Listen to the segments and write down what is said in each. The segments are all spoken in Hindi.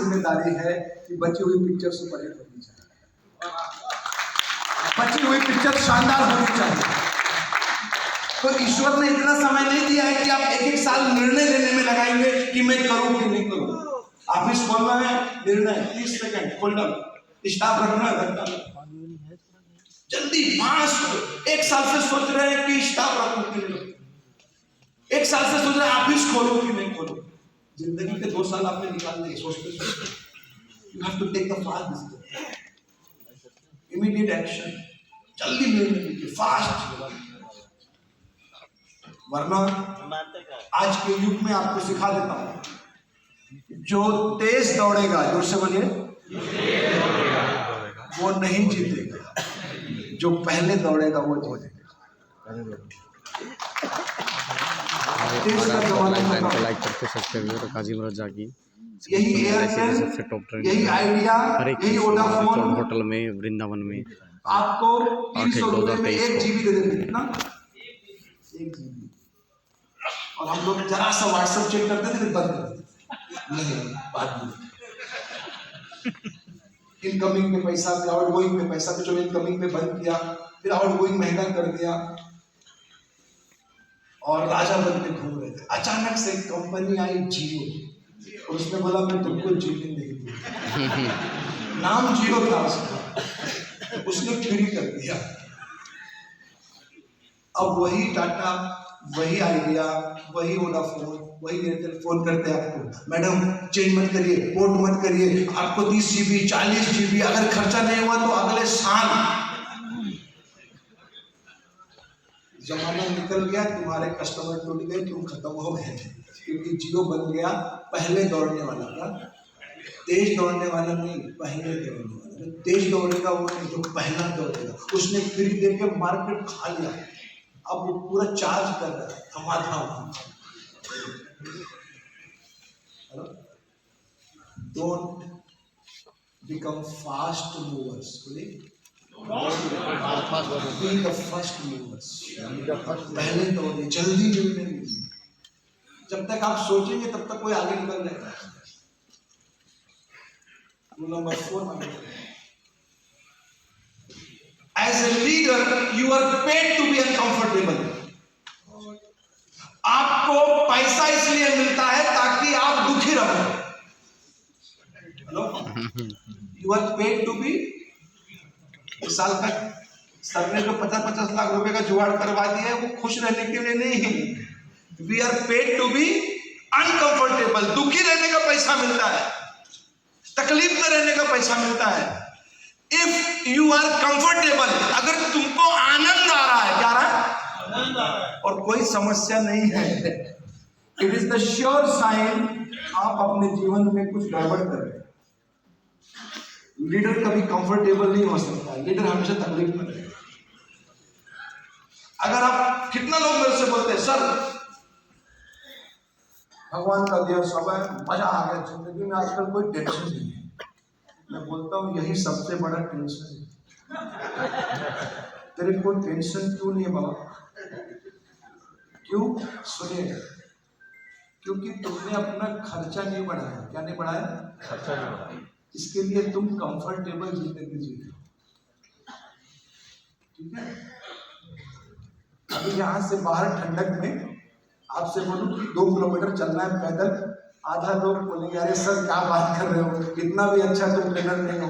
जिम्मेदारी है कि बची हुई पिक्चर सुपरहिट होनी चाहिए, बची हुई पिक्चर शानदार होनी चाहिए। तो ईश्वर ने इतना समय नहीं दिया है कि आप एक एक साल निर्णय लेने में लगाएंगे कि मैं करूं कि नहीं करूं। ऑफिस खोलना है, निर्णय 30 सेकंड, खोल डालो, स्टाफ रखना है, जल्दी फास्ट। एक साल से सोच रहे हैं कि स्टाफ रखूं कि नहीं, एक साल से सोच रहे हैं ऑफिस खोलूं कि नहीं खोलूं। जिंदगी के 2 साल आपने निकाल दिए सोचते सोचते। You have to take the fast decision, immediate action, जल्दी निर्णय लीजिए, फास्ट। वरना आज के युग में आपको सिखा देता हूं, जो तेज दौड़ेगा, जोर से बोलिए, वो नहीं जीतेगा, जो पहले दौड़ेगा वो जीतेगा। लाइक करके सब्सक्राइब काजिम रजा की यही एयरटेल, सबसे टॉप ट्रेंड, यही आइडिया, यही वोडाफोन होटल में वृंदावन में आपको 300 रुपए में 1 GB दे देते, कितना? 1 GB। और हम लोग जरा सा व्हाट्सएप चेक करते थे, फिर बंद कर देते, नहीं बात नहीं। इनकमिंग में पैसा, फिर आउटगोइंग में पैसा, फिर जो इनकमिंग में बंद किया, फिर आउटगोइंग महंगा कर दिया और राजा बन के घूम रहे थे। अचानक से कंपनी आई जियो, और उसने बोला मैं तुमको जीवन नहीं दूंगा। नाम जियो था उसका, उसने फ्री कर दिया। अब वही टाटा, वही आइडिया, वही वोडाफोन, वही एयरटेल फोन करते हैं आपको, मैडम चेंज मत करिए, पोर्ट मत करिए, आपको 30 GB 40 GB, अगर खर्चा नहीं हुआ तो अगले साल। जमाना निकल गया, तुम्हारे कस्टमर टूट गए, तुम खत्म हो गए, क्योंकि जियो बन गया पहले दौड़ने वाला का, तेज दौड़ने वाला नहीं, पहले दौड़ने वाला। जो तेज दौड़ेगा वो नहीं, जो पहला दौड़ेगा। उसने फ्री दे के मार्केट खा लिया, अब वो पूरा चार्ज कर रहा है, धमाधम। Don't become fast movers, be the first movers. पहले दौड़िए, जल्दी निर्णय लीजिए। जब तक आप सोचेंगे तब तक कोई आगे निकल जाएगा। Number 4, as a leader you are paid to be uncomfortable। आपको पैसा इसलिए मिलता है ताकि आप दुखी रहो। Hello, you are paid to be, एक साल का सर ने जो 50-50 लाख रुपए का जुगाड़ करवा दिया है, वो खुश रहने के लिए नहीं है। We are paid to be uncomfortable. दुखी रहने का पैसा मिलता है, तकलीफ में रहने का पैसा मिलता है। इफ यू आर कंफर्टेबल, अगर तुमको आनंद आ रहा है, क्या आ रहा है? आनंद आ रहा है, और कोई समस्या नहीं है, it is the sure sign आप अपने जीवन में कुछ गड़बड़ कर रहे हैं। लीडर कभी कंफर्टेबल नहीं हो सकता, लीडर हमेशा तकलीफ में रहेगा। अगर आप, कितना लोग मेरे से बोलते हैं सर भगवान का दिया समय, मजा आ गया जिंदगी में, आजकल कोई टेंशन नहीं है। मैं बोलता हूँ यही सबसे बड़ा टेंशन है। तेरे को टेंशन क्यों नहीं है बाबा? क्यों? सुनिए, क्योंकि तुमने अपना खर्चा नहीं बढ़ाया। क्या नहीं बढ़ाया? खर्चा नहीं बढ़ाया। इसके लिए तुम कंफर्टेबल जिंदगी जी रहे हो, ठीक है? अभी यहाँ से बाहर ठंडक में आपसे बोलूं कि 2 किलोमीटर चलना है पैदल, आधा लोग बोलेंगे अरे सर क्या बात कर रहे हो, इतना भी अच्छा तुम ट्रेनर नहीं हो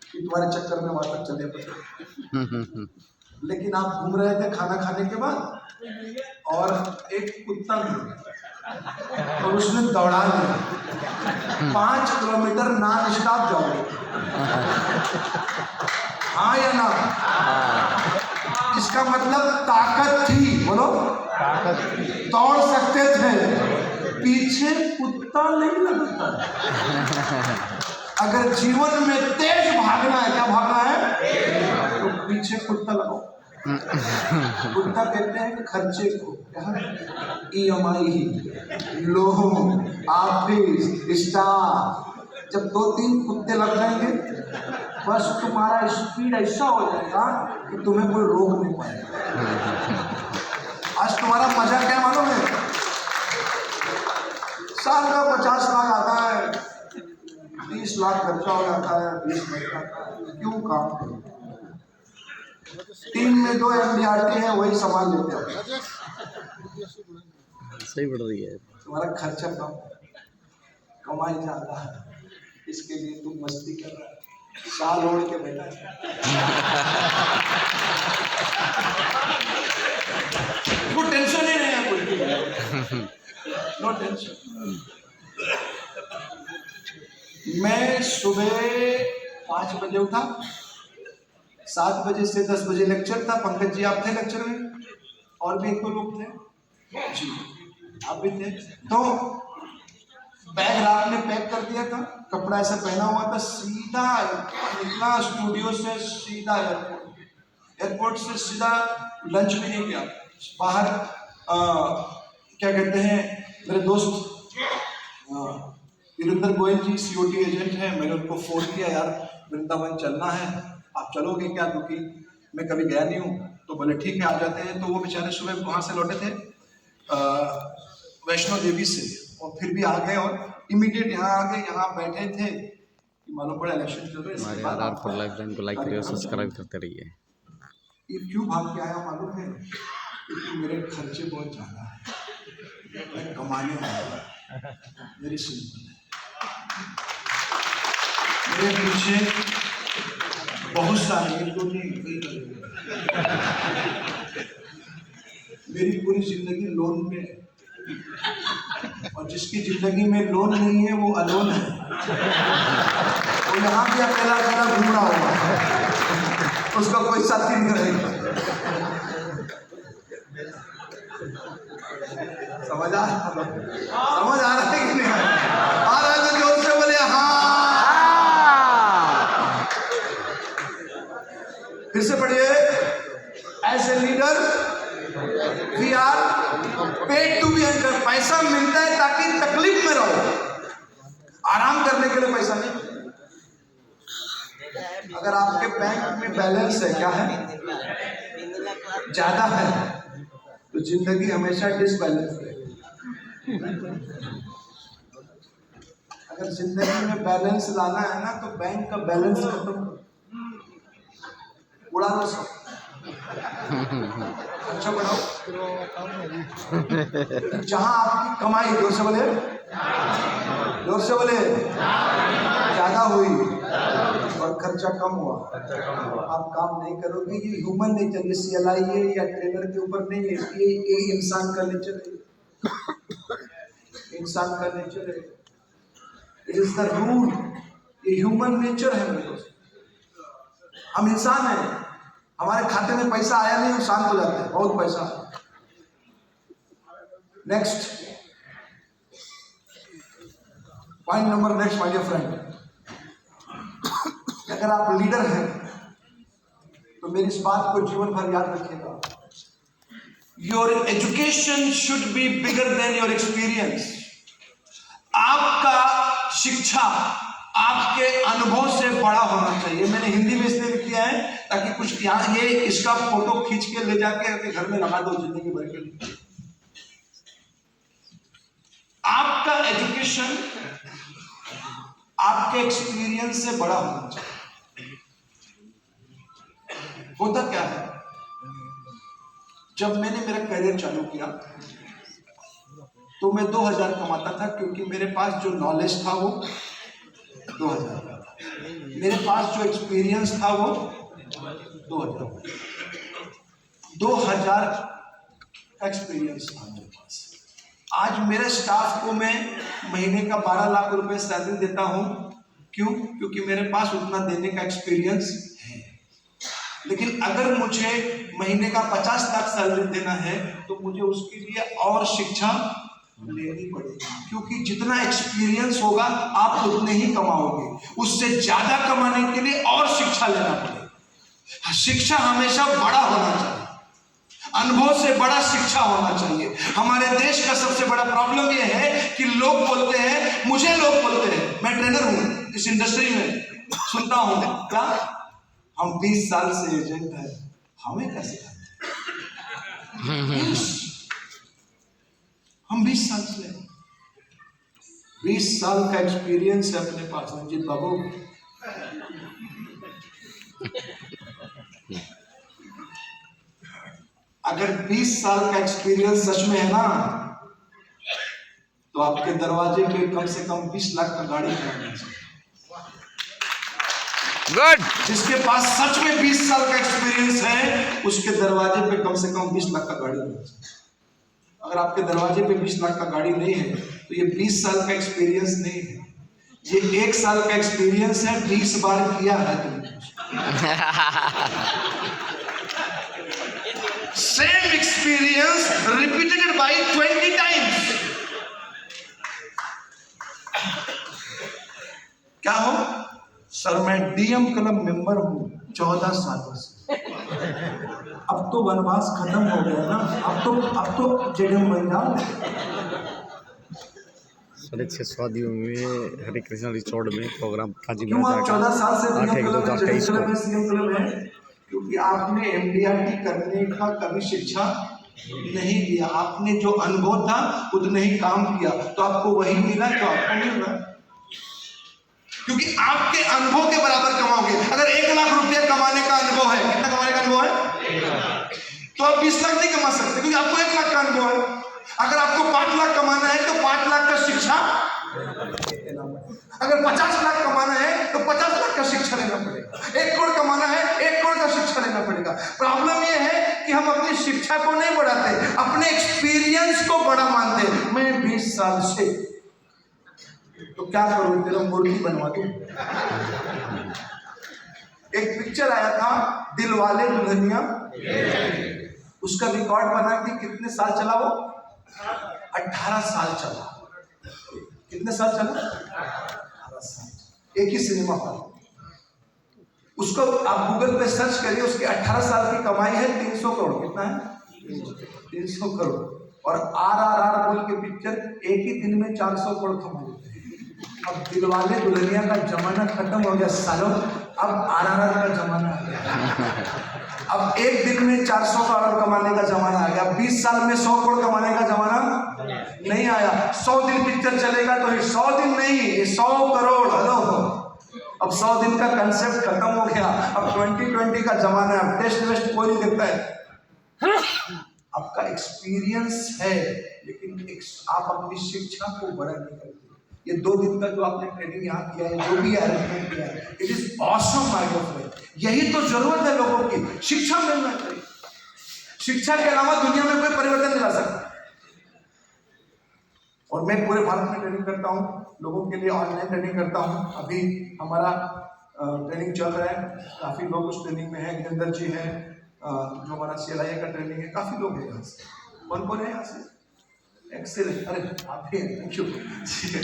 कि तुम्हारे चक्कर में वहां तक चले पड़े। लेकिन आप घूम रहे थे खाना खाने के बाद और एक कुत्ता मिला और उसने दौड़ा दिया। 5 किलोमीटर नॉन स्टॉप जाओगे, हाँ या ना? इसका मतलब ताकत थी, बोलो ताकत थी, दौड़ सकते थे, पीछे कुत्ता नहीं लगता। अगर जीवन में तेज भागना है, क्या भागना है, तो पीछे कुत्ता लगाओ। कुत्ता कहते हैं कि खर्चे को, EMI, लोन, ऑफिस, स्टाफ, जब 2-3 कुत्ते लग जाएंगे बस तुम्हारा स्पीड ऐसा हो जाएगा कि तुम्हें कोई रोक नहीं पाएगा। आज तुम्हारा मजा क्या मालूम है? साल का 50 लाख आता है, 30 लाख खर्चा हो जाता है, 20 महीना का, क्यों काम करें? टीम में 2 MDRT है, वही संभाल लेते हैं। सही बढ़ रही है। तुम्हारा खर्चा कम, कमाई ज्यादा है, इसके लिए तुम मस्ती कर रहा है, साल ओढ़ के बैठा है। वो टेंशन ही नहीं है कोई, नो टेंशन। मैं सुबह 5 बजे उठा, 7 बजे से 10 बजे लेक्चर था। पंकज जी आप थे लेक्चर में, और भी 1-2 लोग थे जी, आप भी थे। तो बैग रात में पैक कर दिया था, कपड़ा ऐसा पहना हुआ था, सीधा निकला स्टूडियो से, सीधा एयरपोर्ट से सीधा, लंच भी नहीं किया बाहर। क्या कहते हैं, मेरे दोस्त वीरेंद्र गोयल जी COT एजेंट हैं, मैंने उनको फ़ोन किया, यार वृंदावन चलना है, आप चलोगे क्या? क्योंकि मैं कभी गया नहीं हूँ। तो बोले ठीक है आ जाते हैं। तो वो बेचारे सुबह वहाँ से लौटे थे वैष्णो देवी से, और फिर भी आ गए और इमीडिएट यहाँ आ गए, यहाँ बैठे थे कि मालूम पड़ा इलेक्शन चल रहे हैं। हमारे आर फॉर लाइफ लाइन को लाइक करिए और सब्सक्राइब करते रहिए। ये क्यों भाग के आया मालूम है? क्योंकि मेरे खर्चे बहुत ज़्यादा है, मैं कमाने वाला, मेरी सिंपल है, मेरे पीछे बहुत सारे, एक दो नहीं, मेरी पूरी जिंदगी लोन पे है, और जिसकी जिंदगी में लोन नहीं है वो अलोन है, वो यहाँ भी अकेला अकेला घूम रहा होगा, उसका कोई साथी नहीं रहेगा। समझ आ रहा है कि नहीं आ रहा है? तो जोर से बोले हाँ। फिर से पढ़िए, as a leader we are paid to be anchor. पैसा मिलता है ताकि तकलीफ में रहो, आराम करने के लिए पैसा नहीं। अगर आपके बैंक में बैलेंस है, क्या है, ज्यादा है, तो जिंदगी हमेशा डिसबैलेंस है। अगर जिंदगी में बैलेंस लाना है ना, तो बैंक का बैलेंस खत्म, उड़ा दो सब, अच्छा बढ़ाओ। जहां आपकी कमाई, जोर से बोले, जोर से बोले, ज्यादा हुई और खर्चा कम हुआ, आप काम नहीं करोगे। ये ह्यूमन नेचर, ये CLI है या ट्रेनर के ऊपर नहीं है, ये इंसान का नेचर है, इंसान का नेचर है, इट इज द रूल, ये ह्यूमन नेचर है मेरे दोस्त। हम इंसान हैं, हमारे खाते में पैसा आया नहीं, हम शांत हो जाते हैं, बहुत पैसा। Next point number next my dear friend, अगर आप लीडर हैं तो मेरी इस बात को जीवन भर याद रखिएगा, your education should be bigger than your experience. आपका शिक्षा आपके अनुभव से बड़ा होना चाहिए। मैंने हिंदी में इसलिए किया है ताकि कुछ यहाँ, ये इसका फोटो खींच के ले जाके अपने घर में लगा दो जिंदगी भर के लिए। आपका एजुकेशन आपके एक्सपीरियंस से बड़ा होना चाहिए। होता क्या है, जब मैंने मेरा करियर चालू किया तो मैं 2000 कमाता था, क्योंकि मेरे पास जो नॉलेज था वो 2000 का था, मेरे पास जो एक्सपीरियंस था वो 2000 का एक्सपीरियंस था मेरे पास। आज मेरे स्टाफ को मैं महीने का 12 लाख रुपए सैलरी देता हूं, क्यों? क्योंकि मेरे पास उतना देने का एक्सपीरियंस है। लेकिन अगर मुझे महीने का 50 लाख सैलरी देना है तो मुझे उसके लिए और शिक्षा लेनी पड़ेगी, क्योंकि जितना एक्सपीरियंस होगा आप उतने ही कमाओगे, उससे ज्यादा कमाने के लिए और शिक्षा लेना पड़ेगा। शिक्षा हमेशा बड़ा होना चाहिए, अनुभव से बड़ा शिक्षा होना चाहिए। हमारे देश का सबसे बड़ा प्रॉब्लम यह है कि लोग बोलते हैं, मुझे लोग बोलते हैं, मैं ट्रेनर हूं इस इंडस्ट्री में, सुनता हूं क्या हम 20 साल से एजेंट हैं, हमें कैसे करते? हम 20 साल से 20 साल का एक्सपीरियंस है अपने पास रंजीत बाबू। अगर 20 साल का एक्सपीरियंस सच में है ना, तो आपके दरवाजे पे कम से कम 20 लाख का गाड़ी खड़ा है। गुड। जिसके पास सच में 20 साल का एक्सपीरियंस है, उसके दरवाजे पे कम से कम 20 लाख का गाड़ी है। अगर आपके दरवाजे पे 20 लाख का गाड़ी नहीं है, तो ये 20 साल का एक्सपीरियंस नहीं है, ये 1 साल का एक्सपीरियंस है। 20 बार किया है तुमने। Same experience repeated bye 20 times. क्या हो सर? मैं डीएम क्लब मेंबर हूं 14 सालों से। अब तो वनवास खत्म हो गया ना, अब तो जेडीएम बन जाओ। 6:30 शादियों में हरे कृष्ण रिसोर्ट में प्रोग्राम काजी में क्यों आप 14 साल से डीएम 8 क्लब 2023 को सीएम क्लब है? क्योंकि आपने एमडीआरटी करने का कभी शिक्षा नहीं लिया। आपने जो अनुभव था उतने ही काम किया, तो आपको वही मिला जो आपको मिल रहा है। क्योंकि आपके अनुभव के बराबर कमाओगे। अगर 1 लाख रुपया कमाने का अनुभव है, कितना कमाने का अनुभव है, तो आप 20 लाख नहीं कमा सकते, क्योंकि आपको 1 लाख का अनुभव है। अगर आपको 5 लाख कमाना है, तो 5 लाख का शिक्षा। अगर 50 लाख कमाना है, तो 50 लाख का शिक्षा लेना पड़ेगा। 1 करोड़ कमाना है, 1 करोड़ का शिक्षा लेना पड़ेगा। प्रॉब्लम यह है कि हम अपनी शिक्षा को नहीं बढ़ाते, अपने एक्सपीरियंस को बड़ा मानते। मैं 20 साल से, तो क्या करूं, तेरा मूर्ति बनवा दूं। एक पिक्चर आया था दिलवाले दुल्हनिया, उसका रिकॉर्ड बना कि कितने साल चला वो? 18 साल चला। कितने साल चला? 18 साल। एक ही सिनेमा हॉल। उसको आप गूगल पे सर्च करिए, उसके 18 साल की कमाई है 300 करोड़। कितना है? 300 करोड़। और RRR बोल के पिक्चर एक ही दिन में 400 करोड़ कमा लेते हैं। अब दिलवाले दुल्हनिया का जमाना खत्म हो गया सालों, अब RRR का जमाना आ गया। अब एक दिन में 400 करोड़ कमाने का जमाना आ गया। 20 साल में 100 करोड़ कमाने का जमाना नहीं आया। 100 दिन पिक्चर चलेगा तो 100 दिन नहीं, 100 करोड़। हेलो, अब 100 दिन का कंसेप्ट खत्म हो गया। अब 2020 का जमाना है। अब टेस्ट वेस्ट कोई नहीं देखता है। आपका एक्सपीरियंस है, लेकिन आप अपनी शिक्षा को बड़ा नहीं करते। ये 2 दिन का जो आपने ट्रेनिंग यहाँ किया है, जो भी अरेंजमेंट किया है, it is awesome my friend. यही तो जरूरत है लोगों की, शिक्षा मिलना चाहिए। शिक्षा के अलावा दुनिया में कोई परिवर्तन नहीं ला सकता। और मैं पूरे भारत में ट्रेनिंग करता हूँ, लोगों के लिए ऑनलाइन ट्रेनिंग करता हूँ। अभी हमारा ट्रेनिंग चल रहा है, काफ़ी लोग उस ट्रेनिंग में हैं। गिरिंदर जी हैं, जो हमारा CLIA का ट्रेनिंग है, काफ़ी लोग हैं यहाँ से। कौन है यहाँ से? एक्सेलेंट, अरे आप भी हैं, थैंक यू। ठीक है,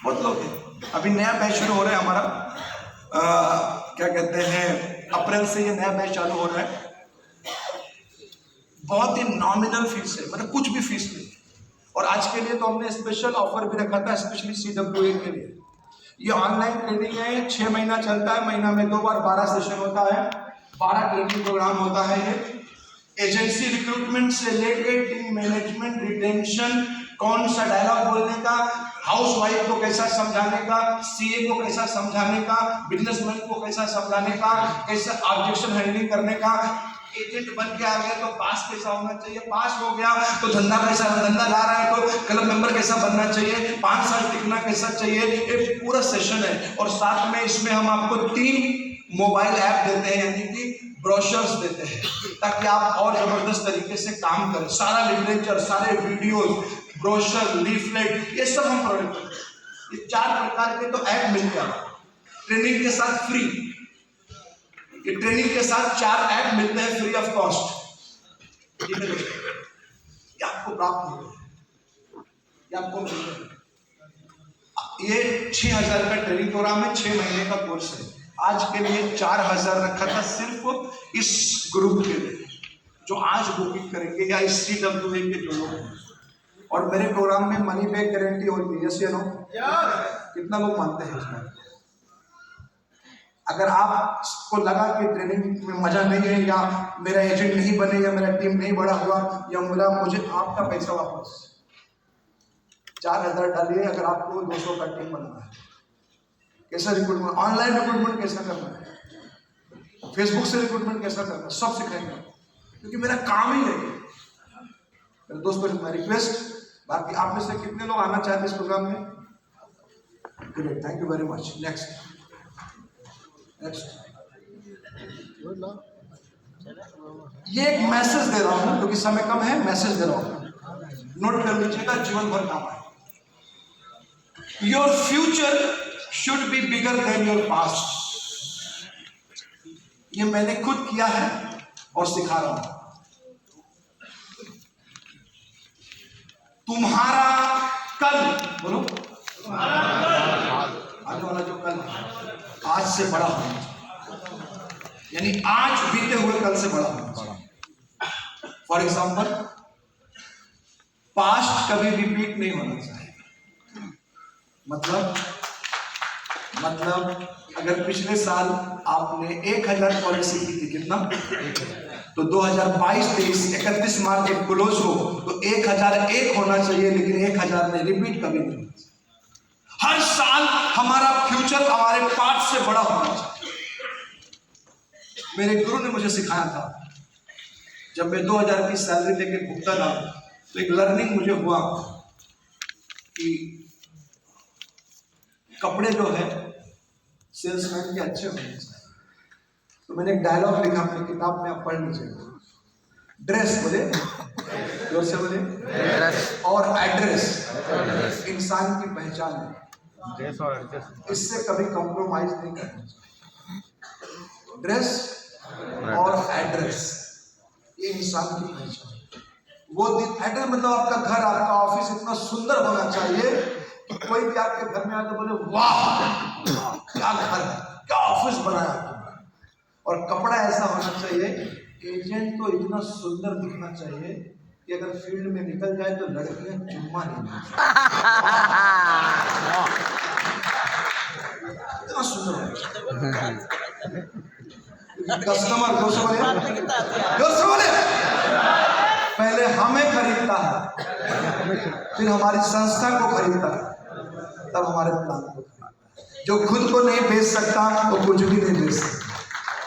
बहुत लोग हैं। अभी नया बैच शुरू हो रहा है हमारा, क्या कहते हैं, अप्रैल से ये नया बैच चालू हो रहा है। बहुत ही नॉमिनल फीस है, मतलब कुछ भी फीस नहीं। और आज के लिए तो हमने स्पेशल ऑफर भी रखा था, स्पेशली CWA के लिए। ये ऑनलाइन ट्रेनिंग है, 6 महीना चलता है। महीना में 2 बार 12 सेशन होता है, 12 ट्रेनिंग प्रोग्राम होता है। ये एजेंसी रिक्रूटमेंट से लेके टीम मैनेजमेंट, रिटेंशन, कौन सा डायलॉग बोलने का, हाउस वाइफ को कैसा समझाने का, CA को कैसा समझाने का, बिजनेसमैन को कैसा समझाने का, कैसा ऑब्जेक्शन हैंडलिंग करने का, एजेंट बन के आ गया तो पास कैसा होना चाहिए, पास हो गया तो धंधा कैसा, धंधा ला रहा है तो क्लब मेंबर कैसा बनना चाहिए, 5 साल टिकना कैसा चाहिए, एक पूरा सेशन है। और साथ में इसमें हम आपको 3 मोबाइल ऐप देते हैं, यानी कि ब्रोशर्स देते हैं, ताकि आप और जबरदस्त तरीके से काम करें। सारा लिटरेचर, सारे वीडियोस, ब्रोशर, लीफलेट, ये सब हम प्रोवाइड करते हैं। ये 4 प्रकार के तो ऐप मिलते हैं ट्रेनिंग के साथ फ्री। ये ट्रेनिंग के साथ 4 ऐप मिलते हैं फ्री ऑफ कॉस्ट। ठीक है, ये आपको प्राप्त हो गया, ये आपको मिल गया। ये 6000 का ट्रेनिंग प्रोग्राम है, 6 महीने का कोर्स है। आज के लिए 4000 रखा था सिर्फ इस ग्रुप के लिए, जो आज बुकिंग करेंगे, या इस CWA के जो लोग हैं। और मेरे प्रोग्राम में मनी बैक गारंटी होती है, यस या नो? कितना लोग मानते हैं इसमें? अगर आपको लगा कि ट्रेनिंग में मजा नहीं है, या मेरा एजेंट नहीं बने, या मेरा टीम नहीं बड़ा हुआ, या मुझे आपका पैसा वापस। 4,000 डालिए अगर आपको 200 का टीम बनाना है। कैसा रिक्रूटमेंट, ऑनलाइन रिक्रूटमेंट कैसा करना है, फेसबुक से रिक्रूटमेंट कैसा करना है, सब सिखाएंगे, क्योंकि मेरा काम ही है। मेरे दोस्तों मैं रिक्वेस्ट, बाकी आप में से कितने लोग आना चाहते हैं इस प्रोग्राम में? Great, thank you very much. Next ये एक मैसेज दे रहा हूं क्योंकि समय कम है, मैसेज दे रहा हूं, नोट कर लीजिएगा, जीवन भर काम आए। Your future should be bigger than your past. ये मैंने खुद किया है और सिखा रहा हूं। तुम्हारा कल, बोलो, आने वाला जो कल है आज से बड़ा होना चाहिए, यानी आज बीते हुए कल से बड़ा होना चाहिए। फॉर एग्जाम्पल, पास्ट कभी रिपीट नहीं होना चाहिए। मतलब अगर पिछले साल आपने 1000 पॉलिसी की थी, कितना, तो 2022-23 31 मार्च जब क्लोज हो तो 1001 होना चाहिए, लेकिन 1000 नहीं, रिपीट कभी नहीं होना चाहिए। हर साल हमारा फ्यूचर हमारे पास्ट से बड़ा होना चाहिए। मेरे गुरु ने मुझे सिखाया था, जब मैं 2000 की सैलरी लेके घूमता था तो एक लर्निंग मुझे हुआ कि कपड़े जो है सेल्समैन के अच्छे होने चाहिए। तो मैंने एक डायलॉग लिखा अपनी किताब में, आप पढ़ लीजिएगा। ड्रेस, बोले जोर से बोले, ड्रेस और एड्रेस इंसान की पहचान है। ड्रेस और एड्रेस, इससे कभी कॉम्प्रोमाइज नहीं करना चाहिए। ड्रेस और एड्रेस ये इंसान की पहचान। वो एड्रेस मतलब आपका घर, आपका ऑफिस इतना सुंदर होना चाहिए कि कोई भी आपके घर में आके बोले वाह क्या घर है, क्या ऑफिस बनाया तुमने। और कपड़ा ऐसा होना चाहिए, एजेंट तो इतना सुंदर दिखना चाहिए कि अगर फील्ड में निकल जाए तो लड़कियां चुम्मा नहीं देती, इतना सुंदर होना चाहिए। कस्टमर जोर से बोले, पहले हमें खरीदता है, फिर हमारी संस्था को खरीदता है, तब हमारे प्लान को खरीदता है। जो खुद को नहीं बेच सकता वो कुछ भी नहीं बेच सकता।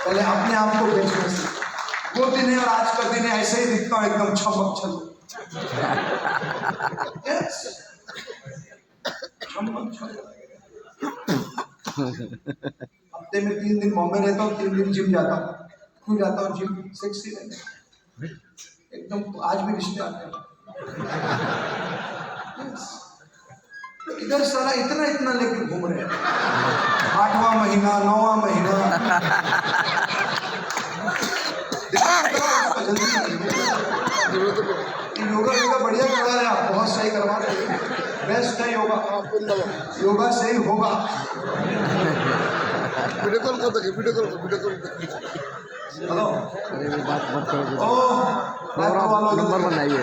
पहले अपने आप को बेचना सीखो। वो दिन है और आज का दिन है, ऐसे ही दिखता हूं एकदम छमक छल। हफ्ते में 3 दिन बॉम्बे रहता हूँ, 3 दिन जिम जाता हूँ। क्यों जाता हूँ जिम? सेक्सी रहता एकदम, आज भी रिश्ते आते हैं। इधर सारा इतना लेके घूम रहे हैं, 8वां महीना 9वां महीना। योगा बढ़िया करवा रहे हैं आप, बहुत सही करवा रहे हैं, बेस्ट है योगा, योगा सही होगा। वीडियो कॉल कर दोगे, वीडियो कॉल हेलो, बात मत करो, नंबर बनाइए।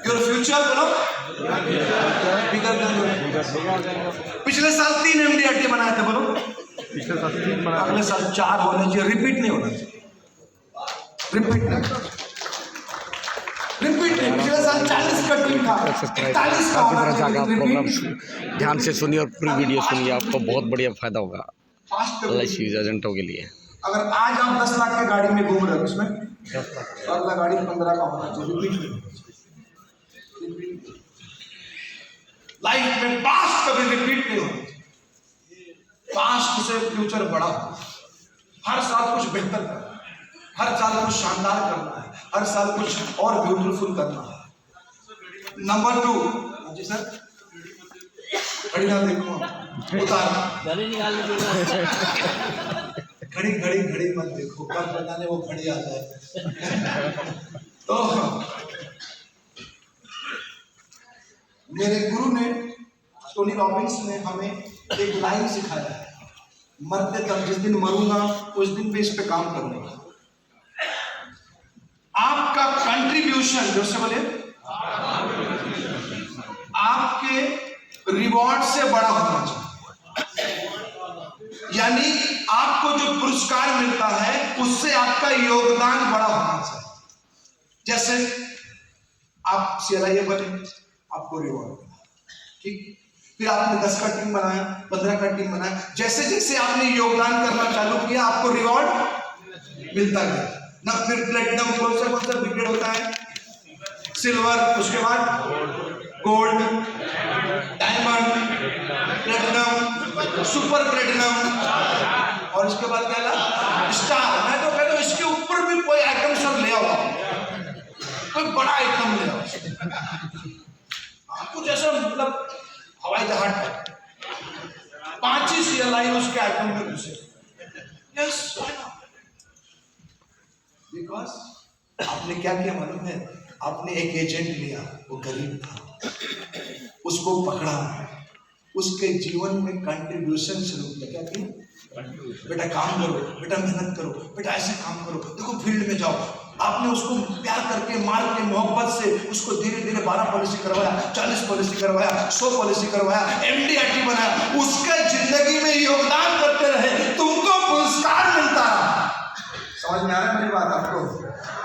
योर फ्यूचर बोलो, पिछले साल 3 MDRT बनाए थे, बोलो पिछले साल 3 बनाए, अगले साल 4 होने चाहिए, रिपीट नहीं होना चाहिए, रिपीट नहीं। पिछले साल 40 का टीम था, 41 का होना चाहिए। ध्यान से सुनिए और पूरी वीडियो सुनिए, आपको बहुत बढ़िया फायदा होगा LIC एजेंटों के लिए। अगर आज आप 10 लाख की गाड़ी में घूम रहे हो, इसमें तो अगला गाड़ी 15 का होना चाहिए, रिपीट। लाइफ में पास्ट कभी रिपीट नहीं होना चाहिए। पास्ट से फ्यूचर बड़ा हो, हर साल कुछ बेहतर करना है, हर साल कुछ शानदार करना है, हर साल कुछ और ब्यूटीफुल करना है। नंबर 2, जी सर, घड़ी ना देखो, उतार घड़ी मत देखो, कब बताने वो घड़ी आ जाए। तो मेरे गुरु ने, टोनी रॉबिन्स ने हमें एक लाइन सिखाया है, मरते तक, जिस दिन मरूंगा उस दिन भी इस पे काम करूंगा। आपका कंट्रीब्यूशन, जो से बोले, आपके रिवॉर्ड से बड़ा होना चाहिए। यानी आपको जो पुरस्कार मिलता है उससे आपका योगदान बड़ा होना चाहिए। जैसे आप CLIA बने, आपको रिवॉर्ड मिला। ठीक, फिर आपने 10 का टीम बनाया, 15 का टीम बनाया, जैसे जैसे आपने योगदान करना चालू किया आपको रिवॉर्ड मिलता गया ना। फिर प्लेटिनम कौन सा ब्रिगेड होता है, सिल्वर, उसके बाद gold, diamond, platinum, super platinum, और इसके बाद क्या ला, स्टार। मैं तो कहता हूं इसके ऊपर भी कोई आइटम सब ले आओ, कोई बड़ा आइटम ले आओ, कुछ ऐसा मतलब हवाई जहाज 5 ही CLI उसके आइटम में घुसे। यस, बिकॉज आपने क्या किया मालूम है, आपने एक एजेंट लिया, वो गरीब था, उसको पकड़ा, उसके जीवन में कंट्रीब्यूशन शुरू किया। क्या किया, बेटा काम करो, बेटा मेहनत करो, बेटा ऐसे काम करो, देखो फील्ड में जाओ। आपने उसको प्यार करके, मार के, मोहब्बत से उसको धीरे धीरे 12 पॉलिसी करवाया, 40 पॉलिसी करवाया, 100 पॉलिसी करवाया, MDRT बनाया, उसके जिंदगी में योगदान करते रहे, तुमको पुरस्कार मिलता रहा। समझ में आ रहा है मेरी बात आपको?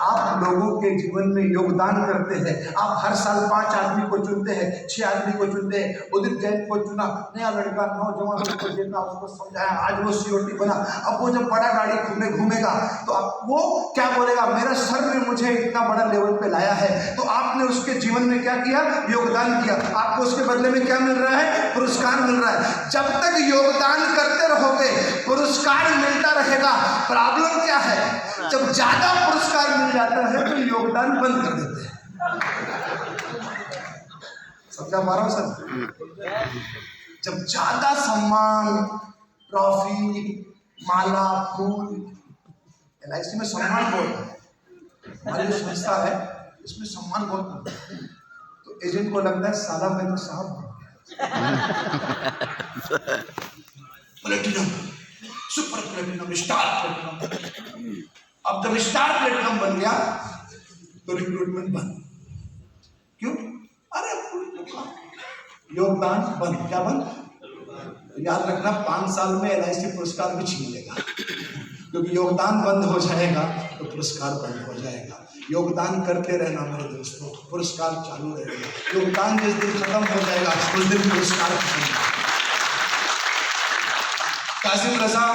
आप लोगों के जीवन में योगदान करते हैं, आप हर साल 5 आदमी को चुनते हैं, 6 आदमी को चुनते हैं। उदित जैन को चुना, नया लड़का, नौजवान, उसको देखा, उसको समझाया, आज वो COT बना। अब वो जब बड़ा गाड़ी घूमेगा तो आप वो क्या बोलेगा, मेरा सर ने मुझे इतना बड़ा लेवल पे लाया है। तो आपने उसके जीवन में क्या किया, योगदान किया, आपको उसके बदले में क्या मिल रहा है, पुरस्कार मिल रहा है। जब तक योगदान करते रहोगे पुरस्कार मिलता रहेगा। प्रॉब्लम क्या है, जब ज्यादा पुरस्कार मिल जाता है तो योगदान बंद कर देते हैं। समझा पा रहा हूं सर? जब ज्यादा सम्मान, ट्रॉफी, माला, फूल, LIC में सम्मान बहुत है, हमारी जो संस्था है इसमें सम्मान बहुत है, तो एजेंट को लगता है साला मैं तो साहब platinum, super platinum, star platinum. अब जब स्टार प्लेटिनम बन गया तो रिक्रूटमेंट बंद। क्यों? अरे योगदान बंद। क्या बंद? याद रखना 5 साल में LIC पुरस्कार भी छीन लेगा, क्योंकि योगदान बंद हो जाएगा तो पुरस्कार बंद हो जाएगा। योगदान करते रहना मेरे दोस्तों, पुरस्कार चालू रहेगा। योगदान जिस दिन खत्म हो जाएगा उस दिन पुरस्कार खत्म। कासिम रजा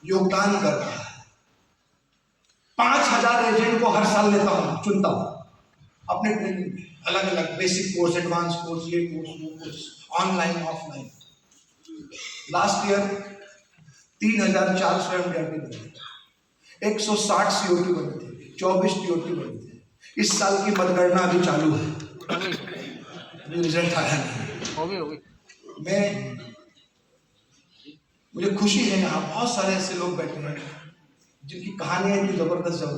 योगदान कर रहा है, 5000 एजेंट को हर साल लेता हूं, चुनता हूं अपने ट्रेनिंग में, अलग अलग बेसिक कोर्स, एडवांस कोर्स, ये कोर्स, वो course, online offline. Last year 3400 MDRT बने, 160 COT बने थे, 24 TOT बने थे। इस साल की मतगणना अभी चालू है, रिजल्ट आया नहीं। मुझे खुशी है यहाँ बहुत सारे ऐसे लोग बैठे हैं जिनकी कहानियां इतनी जबरदस्त है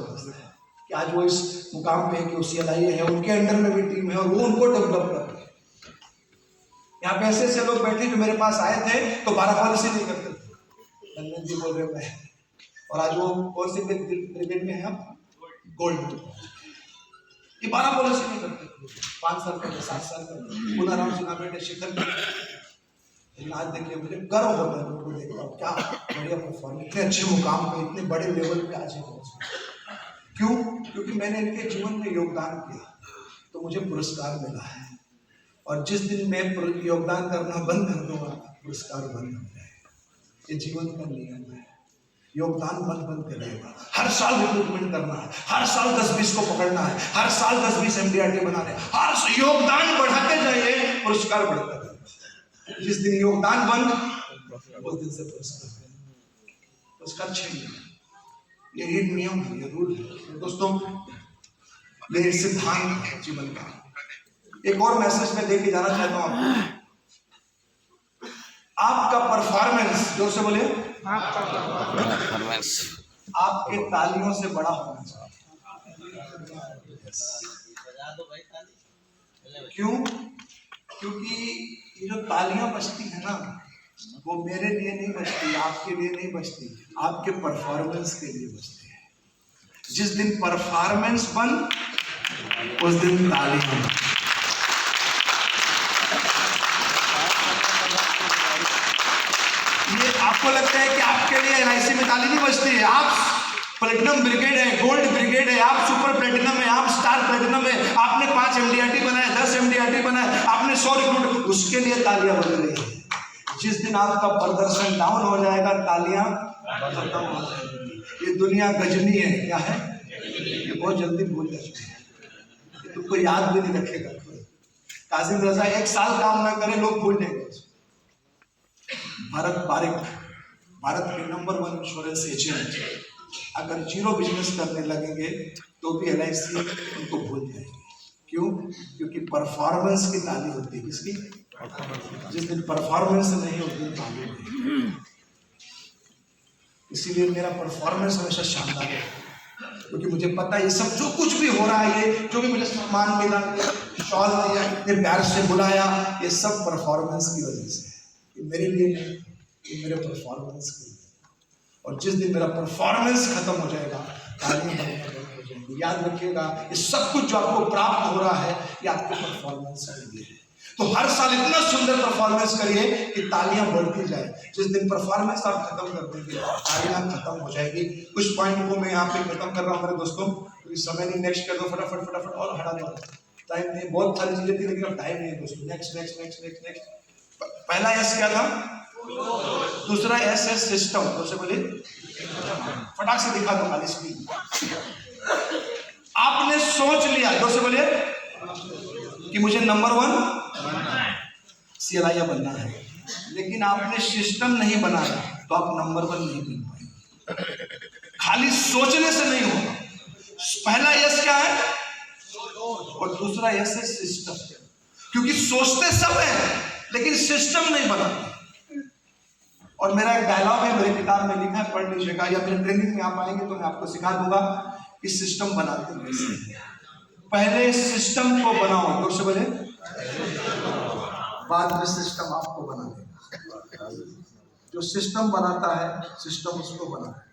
कि आज वो इस मुकाम पे है कि वो CLI है, उनके अंडर में भी टीम है और वो उनको डेवलप कर रहे हैं। यहाँ पे ऐसे ऐसे लोग बैठे जो मेरे पास आए थे तो 12 पॉलिसी नहीं करते थे, नंदन जी बोल रहे हैं, और आज वो कौन से ब्रिगेड में है, आप गोल्ड। ये 12 पॉलिसी नहीं करते, 5 साल पहले, 7 साल पहले पुनाराम सिन्हा बेटे, शिखर। लेकिन आज देखिए मुझे गर्व होता है उनको देखकर, क्या बढ़िया परफॉर्मेंस, इतने अच्छे मुकाम पे, इतने बड़े लेवल पे आज है। क्यों? क्योंकि मैंने इनके जीवन में योगदान किया तो मुझे पुरस्कार मिला है, और जिस दिन मैं योगदान करना बंद कर दूंगा पुरस्कार बंद हो जाएगा। ये जीवन का नियम है, योगदान बंद कर रहेगा। हर साल रिक्रूटमेंट करना है, हर साल 10-20 को पकड़ना है, हर साल 10-20 MDRT बनाने, हर योगदान बढ़ाते जाइए, पुरस्कार बढ़ता है। जिस दिन योगदान बंद, उस दिन से पुरस्कार छीन। ये नियम है, ये रूल है दोस्तों, ये सिद्धांत है जीवन का। एक और मैसेज मैं देके जाना चाहता हूं आपका परफॉर्मेंस, जोर से बोलिए, आपके तालियों से बड़ा होना चाहिए। क्यों? क्योंकि ये जो तालियां बजती है ना, वो मेरे लिए नहीं बजती, आपके लिए नहीं बजती, आपके परफॉर्मेंस के लिए बजती है। जिस दिन परफॉर्मेंस बंद, उस दिन ताली बंद। ये आपको लगता है कि आपके लिए LIC में ताली नहीं बजती है, आप प्लेटिनम ब्रिगेड है, गोल्ड ब्रिगेड है, आप सुपर प्लेटिनम है, आप स्टार प्लेटिनम है, आपने 5 MDRT बनाए, 10 MDRT बनाए, आपने 100 रिक्रूट, उसके लिए तालियां बज रही है। जिस दिन आपका प्रदर्शन डाउन हो जाएगा, तालियां खत्म हो जाएगी। ये दुनिया गजनी है, क्या है, ये बहुत जल्दी भूल जाएगी, तुमको याद भी नहीं रखेगा। कासिम रजा 1 साल काम ना करे, लोग भूल जाएंगे। भरत पारिक, भारत के नंबर 1 इंश्योरेंस एजेंट, अगर जीरो बिजनेस करने लगेंगे तो भी LIC उनको भूल जाएगी। क्यों? क्योंकि परफॉर्मेंस की ताली होती है। किसकी? जिस दिन परफॉर्मेंस नहीं उस दिन ताली नहीं। इसीलिए मेरा परफॉर्मेंस हमेशा शानदार है, क्योंकि मुझे पता है ये सब जो कुछ भी हो रहा है, ये जो भी मुझे सम्मान मिला, शॉल दिया, इतने प्यार से बुलाया, ये सब परफॉर्मेंस की वजह से, ये मेरे लिए नहीं, ये मेरे परफॉर्मेंस के लिए। और जिस दिन मेरा परफॉर्मेंस खत्म हो जाएगा, तालियां बंद हो जाएंगी। याद रखिएगा, ये सब कुछ जो आपको प्राप्त हो रहा है, ये आपके परफॉर्मेंस के लिए है। तो हर साल इतना सुंदर परफॉर्मेंस करिए कि तालियां बढ़ती जाए। जिस दिन परफॉर्मेंस आप खत्म कर देंगे, तालियां खत्म हो जाएगी। कुछ पॉइंट को मैं यहाँ पे खत्म कर रहा हूँ मेरे दोस्तों, क्योंकि समय नहीं। नेक्स्ट कर दो फटाफट फटाफट, और हटाने वाला टाइम नहीं, बहुत सारी चीजें थी लेकिन अब टाइम नहीं है दोस्तों। Next next next next next. पहला एस क्या था? दूसरा एस है सिस्टम। तो से बोलिए, फटाक से दिखा दो खाली स्क्रीन। आपने सोच लिया, जो से बोलिए, कि मुझे नंबर 1 CLIA बनना है, लेकिन आपने सिस्टम नहीं बनाया तो आप नंबर 1 नहीं बन पाएंगे। खाली सोचने से नहीं होगा। पहला यस क्या है और दूसरा यस है सिस्टम। क्योंकि सोचते सब है लेकिन सिस्टम नहीं बनाते। और मेरा एक डायलॉग है, मेरी किताब में लिखा है, पढ़ लीजिएगा, या मेरे ट्रेनिंग में आप आएंगे तो मैं आपको सिखा दूंगा कि सिस्टम बनाते कैसे। पहले सिस्टम को बनाओ, तो से बोले, बाद में सिस्टम आपको बना देगा। जो सिस्टम बनाता है, सिस्टम उसको बनाता है।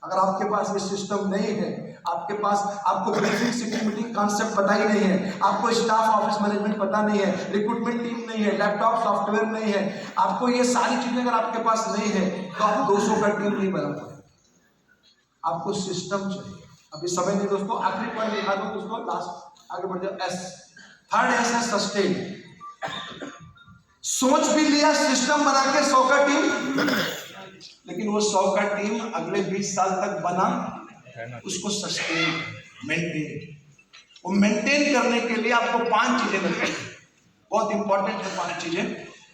अगर आपके पास ये सिस्टम नहीं है, आपके पास, आपको ब्रीफिंग सिटिंग मीटिंग कॉन्सेप्ट पता ही नहीं है, आपको स्टाफ ऑफिस मैनेजमेंट पता नहीं है, रिक्रूटमेंट टीम नहीं है, लैपटॉप सॉफ्टवेयर नहीं है, आपको ये सारी चीजें अगर आपके पास नहीं है तो आप 200 का टीम नहीं बना पाएंगे। आपको सिस्टम चाहिए। अभी समय नहीं दोस्तों, आखिरी पॉइंट दिखा दो दोस्तों, लास्ट आगे बढ़ जाओ। एस, थर्ड एस है सस्टेन। सोच भी लिया, सिस्टम बना के 100 का टीम, लेकिन वो 100 का टीम अगले 20 साल तक बना, उसको सस्टेन, मेंटेन। वो मेंटेन करने के लिए आपको 5 चीजें करनी है, बहुत इंपॉर्टेंट है 5 चीजें।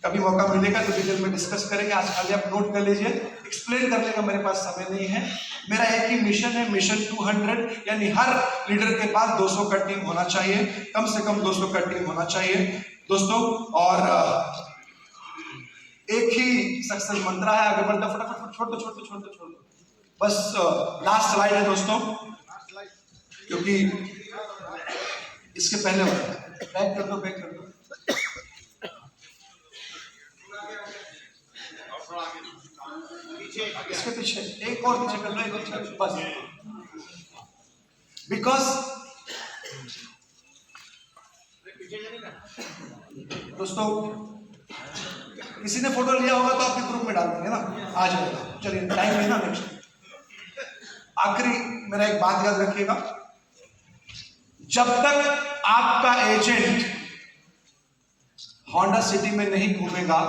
कभी मौका मिलेगा तो डिटेल में डिस्कस करेंगे, आज खाली आप नोट कर लीजिए। एक्सप्लेन करने का मेरे पास समय नहीं है। मेरा एक ही मिशन है, मिशन 200, यानी हर लीडर के पास 200 का टीम होना चाहिए, कम से कम 200 का टीम होना चाहिए दोस्तों। और एक ही सक्सेस मंत्र है, आगे बढ़ता फटाफट, छोड़ दो बस। लास्ट स्लाइड है दोस्तों, क्योंकि इसके पहले बैक कर दो। इसके पीछे एक और पीछे कर लो, एक और बस। बिकॉज दोस्तों, किसी ने फोटो लिया होगा तो आपके ग्रुप में डाल देंगे ना, आ जाएगा। चलिए, टाइम है ना। नेक्स्ट, आखिरी मेरा एक बात याद रखिएगा, जब तक आपका एजेंट होंडा सिटी में नहीं घूमेगा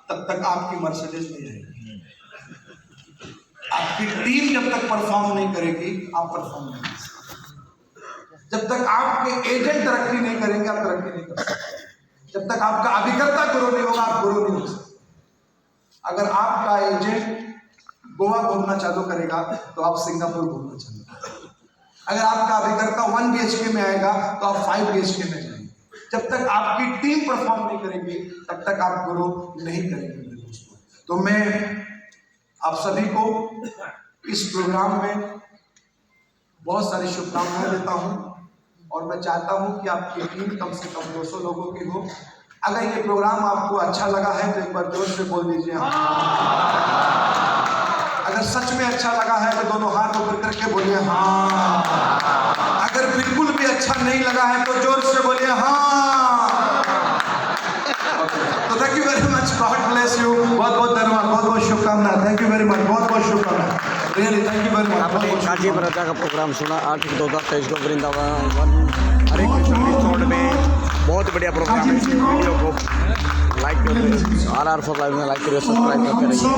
तब तक आपकी मर्सिडीज नहीं आएगी। आपकी टीम जब तक परफॉर्म नहीं करेगी, आप परफॉर्म नहीं कर सकते। जब तक आपके एजेंट तरक्की नहीं करेंगे, आप तरक्की नहीं कर सकते। जब तक आपका अभिकर्ता ग्रो नहीं होगा, आप ग्रो नहीं हो सकते। अगर आपका एजेंट गोवा घूमना चालू करेगा तो आप सिंगापुर घूमना चालू करेंगे। अगर आपका अभिकर्ता 1 BHK में आएगा तो आप 5 BHK में जाएंगे। जब तक आपकी टीम परफॉर्म नहीं करेगी तब तक आप ग्रो नहीं करेंगे मेरे दोस्तों। तो मैं आप सभी को इस प्रोग्राम में बहुत सारी शुभकामनाएं देता हूं, और मैं चाहता हूं कि आपकी टीम कम से कम 200 लोगों की हो। अगर ये प्रोग्राम आपको अच्छा लगा है तो एक बार जोर से बोल दीजिए हाँ। अगर सच में अच्छा लगा है तो दोनों हाथ ऊपर करके बोलिए हाँ। अगर बिल्कुल भी अच्छा नहीं लगा है तो जोर से बोलिए हाँ। तो thank you very much, God bless you. बहुत बहुत धन्यवाद, बहुत बहुत शुभकामनाएं। थैंक यू वेरी मच, बहुत बहुत शुभकामनाएं। रियली थैंक यू वेरी आपने मच। काजी बराता का प्रोग्राम सुना 8 2023 को वृंदावन हरे कृष्ण रिसोर्ट में बहुत बढ़िया प्रोग्राम है। इस वीडियो को लाइक करिए, RR4 लाइव में लाइक करिए, सब्सक्राइब करके रहिए।